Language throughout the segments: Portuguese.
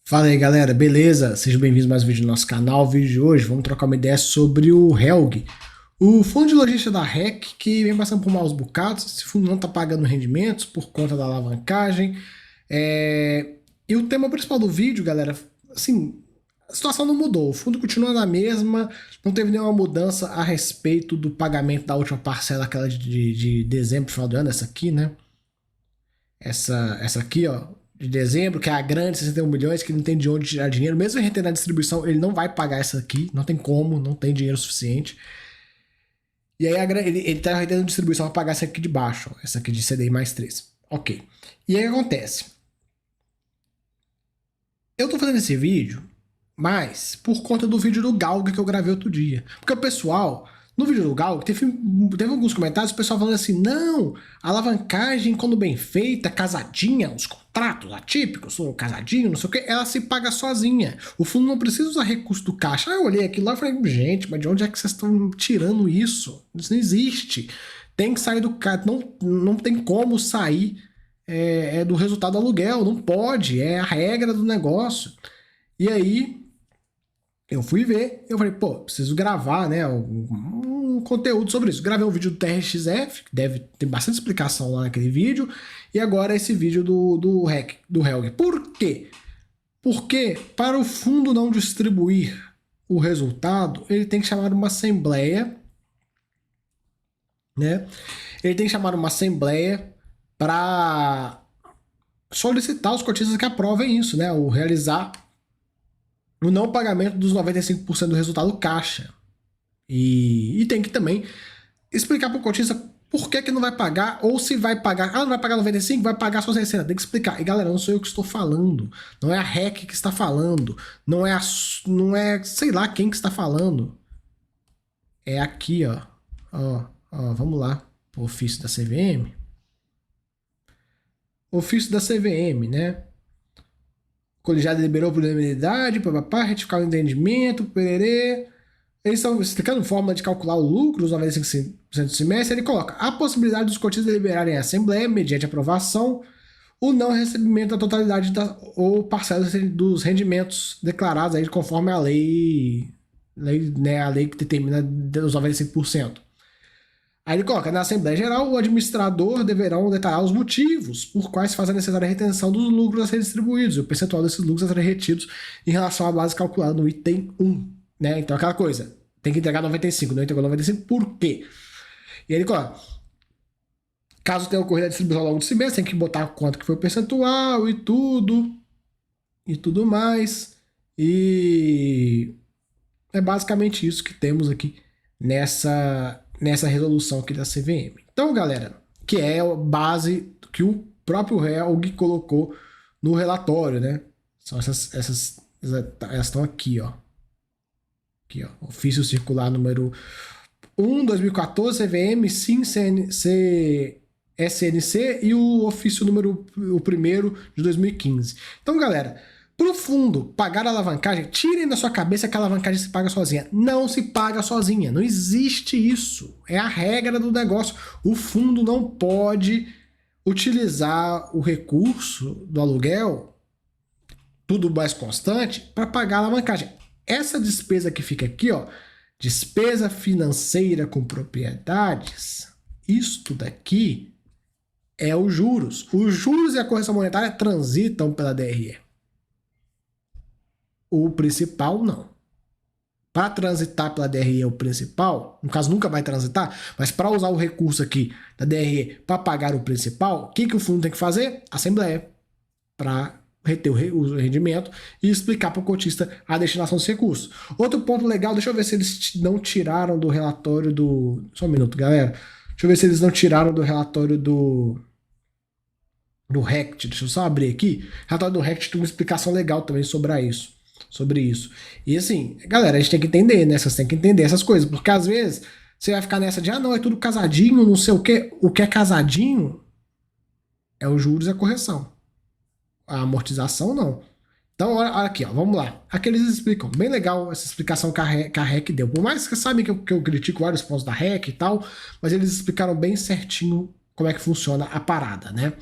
Fala aí galera, beleza? Sejam bem-vindos a mais um vídeo do nosso canal. O vídeo de hoje vamos trocar uma ideia sobre o Helg, o fundo de logística da REC, que vem passando por maus bocados. Esse fundo não está pagando rendimentos por conta da alavancagem. E o tema principal do vídeo, galera, assim, a situação não mudou, o fundo continua na mesma, não teve nenhuma mudança a respeito do pagamento da última parcela, aquela de dezembro, final do ano, essa aqui, né? Essa aqui, ó, de dezembro, que é a grande, 61 milhões, que não tem de onde tirar dinheiro. Mesmo retendo na distribuição, ele não vai pagar essa aqui. Não tem como, não tem dinheiro suficiente. E aí ele tá retendo distribuição para pagar essa aqui de baixo, ó, essa aqui de CDI mais 3. Ok. E aí acontece. Eu tô fazendo esse vídeo, mas por conta do vídeo do Galg que eu gravei outro dia. Porque o pessoal, no vídeo do Galg, teve alguns comentários, o pessoal falando assim, não, a alavancagem, quando bem feita, casadinha, os contratos atípicos, ou casadinho, não sei o que, ela se paga sozinha. O fundo não precisa usar recurso do caixa. Aí eu olhei aquilo lá e falei, gente, mas de onde é que vocês estão tirando isso? Isso não existe. Tem que sair do caixa, não tem como sair do resultado do aluguel, não pode, é a regra do negócio. E aí, eu fui ver, eu falei, pô, preciso gravar, né, um conteúdo sobre isso. Gravei um vídeo do TRXF, que deve ter bastante explicação lá naquele vídeo, e agora esse vídeo do Helg. Por quê? Porque para o fundo não distribuir o resultado, ele tem que chamar uma assembleia, né? Ele tem que chamar uma assembleia para solicitar os cotistas que aprovem isso, né? Ou realizar o não pagamento dos 95% do resultado caixa. E tem que também explicar para o cotista por que não vai pagar, ou se vai pagar. Ah, não vai pagar 95%, vai pagar só 60%. Tem que explicar. E galera, não sou eu que estou falando. Não é a REC que está falando. Não é sei lá quem que está falando. É aqui, ó. Ó, vamos lá. O ofício da CVM. Ofício da CVM, né? O colegiado liberou por unanimidade, papapá, retificar o entendimento, pererê. Eles estão explicando fórmula de calcular o lucro, os 95% do semestre. Ele coloca a possibilidade dos cotistas deliberarem em assembleia, mediante aprovação, o não recebimento da totalidade ou parcelas dos rendimentos declarados aí conforme a lei, né, a lei que determina os 95%. Aí ele coloca, na Assembleia Geral, o administrador deverão detalhar os motivos por quais se faz a necessária retenção dos lucros a serem distribuídos e o percentual desses lucros a serem retidos em relação à base calculada no item 1. Né? Então, aquela coisa, tem que entregar 95, não entregou 95, por quê? E ele coloca, caso tenha ocorrido a distribuição ao longo do semestre, tem que botar quanto que foi o percentual e tudo mais. E é basicamente isso que temos aqui nessa resolução aqui da CVM. Então, galera, que é a base que o próprio Helg colocou no relatório, né? São elas estão aqui, ó. Aqui, ó. Ofício circular número 1, 2014, CVM, SIM, SNC e o ofício número o primeiro de 2015. Então, galera, pro fundo pagar a alavancagem, tirem da sua cabeça que a alavancagem se paga sozinha. Não se paga sozinha, não existe isso. É a regra do negócio. O fundo não pode utilizar o recurso do aluguel, tudo mais constante, para pagar a alavancagem. Essa despesa que fica aqui, ó, despesa financeira com propriedades, isto daqui é os juros. Os juros e a correção monetária transitam pela DRE. O principal, não. Para transitar pela DRE o principal, no caso nunca vai transitar, mas para usar o recurso aqui da DRE para pagar o principal, o que o fundo tem que fazer? Assembleia. Para reter o rendimento e explicar para o cotista a destinação dos recursos. Outro ponto legal, deixa eu ver se eles não tiraram do relatório do... Só um minuto, galera. Deixa eu ver se eles não tiraram do relatório do RECT. Deixa eu só abrir aqui. O relatório do RECT tem uma explicação legal também sobre isso. E assim, galera, a gente tem que entender, né? Vocês têm que entender essas coisas, porque às vezes você vai ficar nessa de, não, é tudo casadinho, não sei o quê. O que é casadinho é os juros e a correção. A amortização, não. Então, olha aqui, ó, vamos lá. Aqui eles explicam, bem legal essa explicação que a REC deu. Por mais que vocês sabem que eu critico vários pontos da REC e tal, mas eles explicaram bem certinho como é que funciona a parada, né?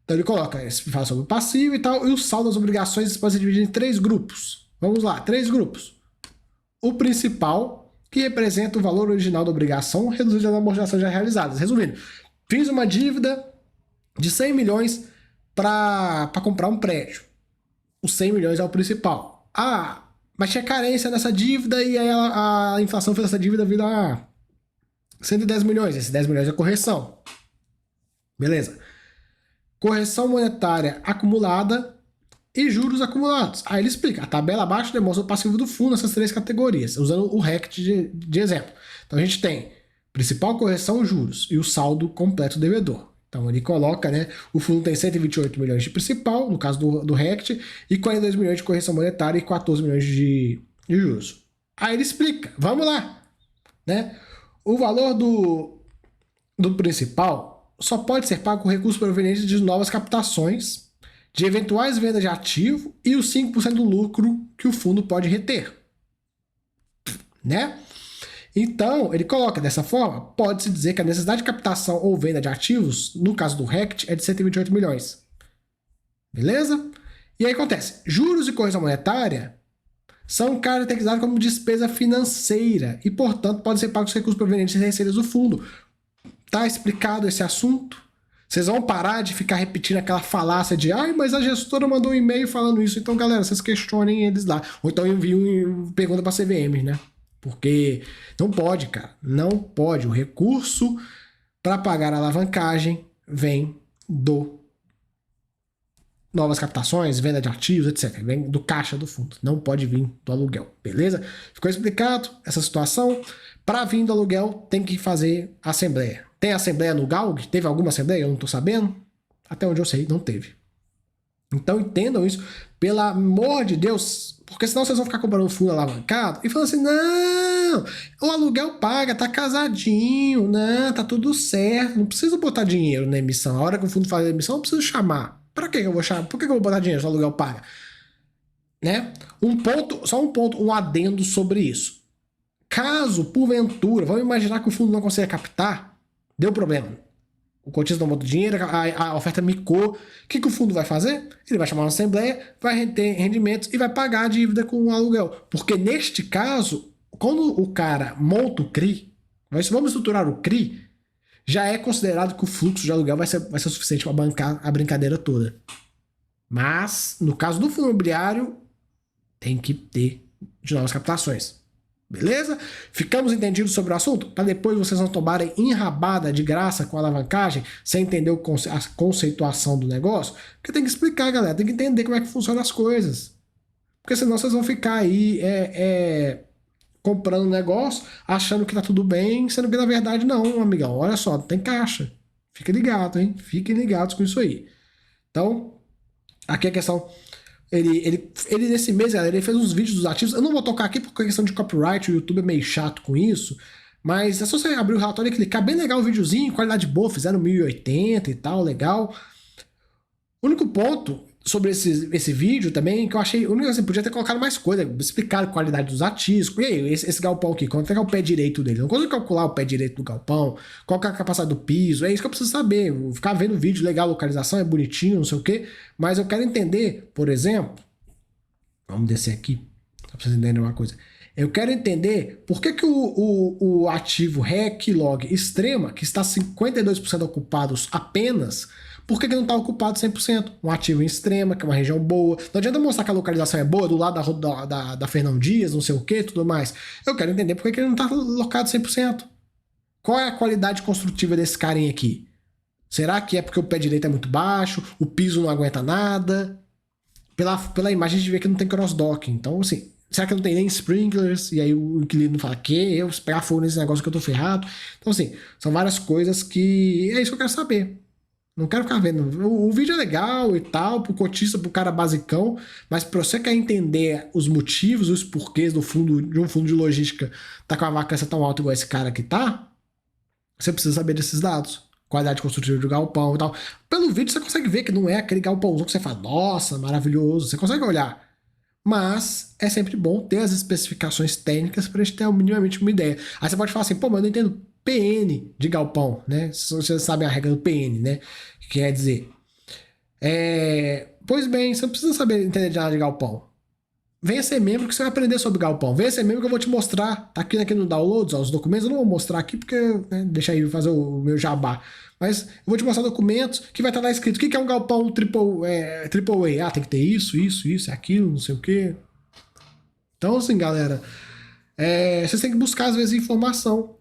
Então ele coloca, fala sobre o passivo e tal, e o saldo das obrigações pode ser dividido em 3 grupos. Vamos lá, 3 grupos. O principal, que representa o valor original da obrigação, reduzido das amortizações já realizadas. Resumindo, fiz uma dívida de 100 milhões para comprar um prédio. Os 100 milhões é o principal. Ah, mas tinha carência nessa dívida e aí a inflação fez essa dívida virar 110 milhões. Esses 10 milhões é correção. Beleza. Correção monetária acumulada e juros acumulados. Aí ele explica. A tabela abaixo demonstra o passivo do fundo nessas 3 categorias, usando o RECT de exemplo. Então a gente tem principal, correção, juros e o saldo completo do devedor. Então ele coloca, né? O fundo tem 128 milhões de principal, no caso do RECT, e 42 milhões de correção monetária e 14 milhões de juros. Aí ele explica. Vamos lá. Né? O valor do principal só pode ser pago com recursos provenientes de novas captações, de eventuais vendas de ativo e os 5% do lucro que o fundo pode reter. Né? Então, ele coloca dessa forma, pode-se dizer que a necessidade de captação ou venda de ativos, no caso do RECT, é de 128 milhões. Beleza? E aí acontece, juros e correção monetária são caracterizados como despesa financeira e, portanto, podem ser pagos com recursos provenientes de receitas do fundo. Tá explicado esse assunto? Vocês vão parar de ficar repetindo aquela falácia de mas a gestora mandou um e-mail falando isso. Então, galera, vocês questionem eles lá. Ou então enviem pergunta para a CVM, né? Porque não pode, cara. Não pode. O recurso para pagar a alavancagem vem do novas captações, venda de ativos, etc. Vem do caixa do fundo. Não pode vir do aluguel. Beleza? Ficou explicado essa situação? Para vir do aluguel, tem que fazer assembleia. Tem assembleia no GALG? Teve alguma assembleia? Eu não estou sabendo. Até onde eu sei, não teve. Então entendam isso, pelo amor de Deus, porque senão vocês vão ficar comprando fundo alavancado e falando assim, não, o aluguel paga, tá casadinho, não, tá tudo certo, não precisa botar dinheiro na emissão. A hora que o fundo faz a emissão, eu preciso chamar. Para que eu vou chamar? Por que eu vou botar dinheiro se o aluguel paga? Né? Só um ponto, um adendo sobre isso. Caso, porventura, vamos imaginar que o fundo não consiga captar, deu problema. O cotista não botou dinheiro, a oferta micou. O que o fundo vai fazer? Ele vai chamar uma assembleia, vai reter rendimentos e vai pagar a dívida com o aluguel. Porque neste caso, quando o cara monta o CRI, vamos estruturar o CRI, já é considerado que o fluxo de aluguel vai ser suficiente para bancar a brincadeira toda. Mas, no caso do fundo imobiliário, tem que ter de novas captações. Beleza? Ficamos entendidos sobre o assunto? Para depois vocês não tomarem enrabada de graça com a alavancagem, sem entender a conceituação do negócio. Porque tem que explicar, galera. Tem que entender como é que funcionam as coisas. Porque senão vocês vão ficar aí comprando um negócio, achando que tá tudo bem, sendo que na verdade não, amigão. Olha só, não tem caixa. Fique ligado, hein? Fiquem ligados com isso aí. Então, aqui a questão... Ele nesse mês, galera, ele fez uns vídeos dos ativos. Eu não vou tocar aqui porque a questão de copyright, o YouTube é meio chato com isso. Mas é só você abrir o relatório e clicar. Bem legal o videozinho, qualidade boa, fizeram 1080 e tal, legal. O único ponto sobre esse vídeo também, que eu achei, o único assim, podia ter colocado mais coisa, explicado a qualidade dos ativos. E aí, esse galpão aqui, quanto é que é o pé direito dele? Não consigo calcular o pé direito do galpão, qual que é a capacidade do piso, é isso que eu preciso saber. Vou ficar vendo o vídeo, legal, a localização é bonitinho, não sei o quê, mas eu quero entender, por exemplo, vamos descer aqui, só pra vocês entenderem uma coisa. Eu quero entender por que o ativo REC Log Extrema, que está 52% ocupados apenas, por que não está ocupado 100%? Um ativo em Extrema, que é uma região boa. Não adianta mostrar que a localização é boa, do lado da Fernão Dias, não sei o que, tudo mais. Eu quero entender por que ele não está locado 100%. Qual é a qualidade construtiva desse carinha aqui? Será que é porque o pé direito é muito baixo, o piso não aguenta nada? Pela imagem a gente vê que não tem cross-docking. Então, assim, será que não tem nem sprinklers? E aí o inquilino fala, eu pegar fogo nesse negócio que eu tô ferrado? Então, assim, são várias coisas que... É isso que eu quero saber. Não quero ficar vendo. O vídeo é legal e tal, pro cotista, pro cara basicão, mas pra você quer entender os motivos, os porquês de um fundo de logística tá com a vacância tão alta igual esse cara aqui tá, você precisa saber desses dados. Qualidade construtiva do galpão e tal. Pelo vídeo você consegue ver que não é aquele galpãozão que você fala, nossa, maravilhoso. Você consegue olhar. Mas é sempre bom ter as especificações técnicas pra gente ter minimamente uma ideia. Aí você pode falar assim, pô, mas eu não entendo PN de galpão, né? Vocês sabem a regra do PN, né? Que quer dizer, Pois bem, você não precisa saber entender de nada de galpão. Venha ser membro que você vai aprender sobre galpão. Venha ser membro que eu vou te mostrar. Tá aqui no downloads, ó, os documentos. Eu não vou mostrar aqui porque, né, deixa aí fazer o meu jabá. Mas eu vou te mostrar documentos que vai estar lá escrito o que é um galpão triple A. Ah, tem que ter isso, aquilo, não sei o quê. Então, assim, galera, vocês têm que buscar, às vezes, informação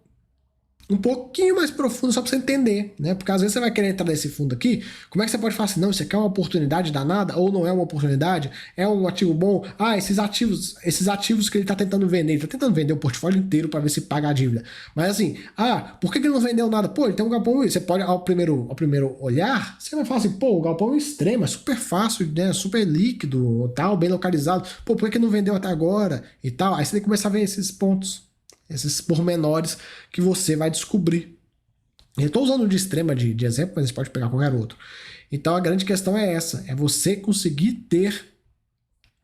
um pouquinho mais profundo só para você entender, né? Porque às vezes você vai querer entrar nesse fundo aqui, como é que você pode falar assim, não, isso aqui é uma oportunidade danada ou não é uma oportunidade? É um ativo bom? Ah, esses ativos que ele tá tentando vender, ele tá tentando vender o portfólio inteiro para ver se paga a dívida. Mas assim, por que ele não vendeu nada? Pô, ele tem um galpão, você pode ao primeiro olhar, você vai falar assim, pô, o galpão é extremo, é super fácil, né? Super líquido, tal, bem localizado. Pô, por que ele não vendeu até agora e tal? Aí você tem que começar a ver esses pontos, esses pormenores que você vai descobrir. Eu estou usando de extrema de exemplo, mas você pode pegar qualquer outro. Então a grande questão é essa: é você conseguir ter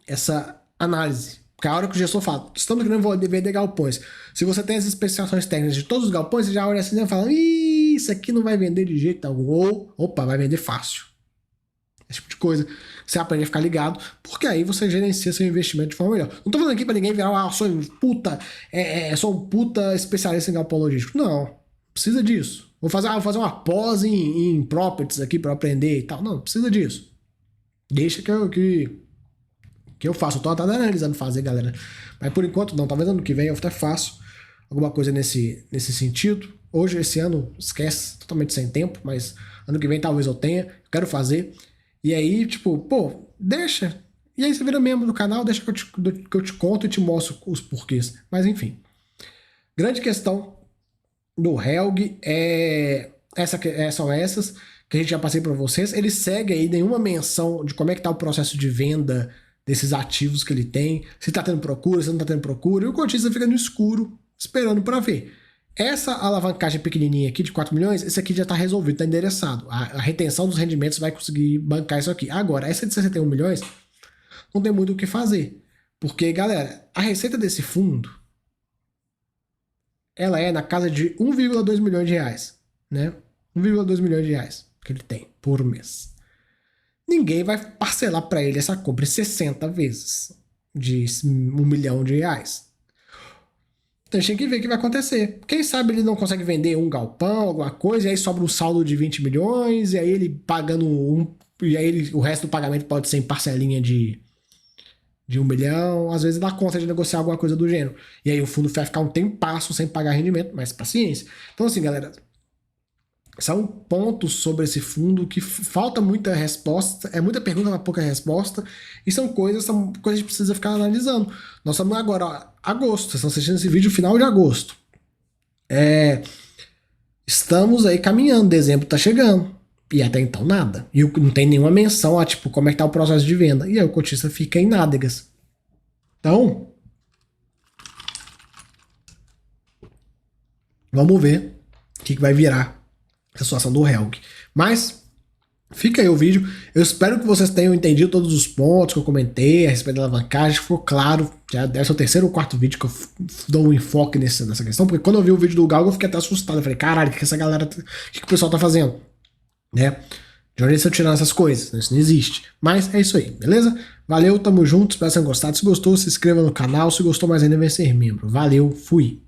essa análise. Porque a hora que o gestor fala, estamos querendo vender galpões. Se você tem as especificações técnicas de todos os galpões, você já olha assim e fala, isso aqui não vai vender de jeito algum. Ou, opa, vai vender fácil. Esse tipo de coisa. Você aprende a ficar ligado, porque aí você gerencia seu investimento de forma melhor. Não tô falando aqui pra ninguém virar, sou um puta, sou um puta especialista em galpão logístico. Não, precisa disso. Vou fazer uma pós em properties aqui para aprender e tal. Não precisa disso. Deixa que eu faço. Eu tô até analisando fazer, galera. Mas por enquanto não. Talvez ano que vem eu até faço alguma coisa nesse sentido. Hoje, esse ano, esquece, totalmente sem tempo, mas ano que vem talvez eu tenha. Eu quero fazer. E aí, tipo, pô, deixa. E aí você vira membro do canal, deixa que eu te conto e te mostro os porquês. Mas enfim. Grande questão do Helg são essas que a gente já passei para vocês. Ele segue aí nenhuma menção de como é que tá o processo de venda desses ativos que ele tem, se tá tendo procura, se não tá tendo procura, e o cotista fica no escuro, esperando para ver. Essa alavancagem pequenininha aqui de 4 milhões, esse aqui já está resolvido, está endereçado. A retenção dos rendimentos vai conseguir bancar isso aqui. Agora, essa de 61 milhões, não tem muito o que fazer. Porque, galera, a receita desse fundo, ela é na casa de 1,2 milhões de reais, né? 1,2 milhões de reais que ele tem por mês. Ninguém vai parcelar para ele essa compra em 60 vezes de 1 milhão de reais. Então a gente tem que ver o que vai acontecer. Quem sabe ele não consegue vender um galpão, alguma coisa, e aí sobra um saldo de 20 milhões, e aí ele pagando e aí o resto do pagamento pode ser em parcelinha de 1 milhão. Às vezes dá conta de negociar alguma coisa do gênero. E aí o fundo vai ficar um tempasso sem pagar rendimento, mas paciência. Então assim, galera, são pontos sobre esse fundo que falta muita resposta, é muita pergunta, mas pouca resposta, e são coisas que a gente precisa ficar analisando. Nós estamos agora, ó, agosto, vocês estão assistindo esse vídeo final de agosto. Estamos aí caminhando, dezembro tá chegando, e até então nada. E não tem nenhuma menção a, tipo, como é que tá o processo de venda. E aí o cotista fica em nádegas. Então, vamos ver o que vai virar a situação do Helg. Mas fica aí o vídeo. Eu espero que vocês tenham entendido todos os pontos que eu comentei a respeito da alavancagem. Ficou claro. Já deve ser o terceiro ou quarto vídeo que eu dou um enfoque nessa questão. Porque quando eu vi o vídeo do Galgo, eu fiquei até assustado. Eu falei, caralho, o que essa galera. O que o pessoal tá fazendo? Né? De onde eles estão tirando essas coisas? Isso não existe. Mas é isso aí, beleza? Valeu, tamo junto. Espero que vocês tenham gostado. Se gostou, se inscreva no canal. Se gostou mais ainda, vem ser membro. Valeu, fui.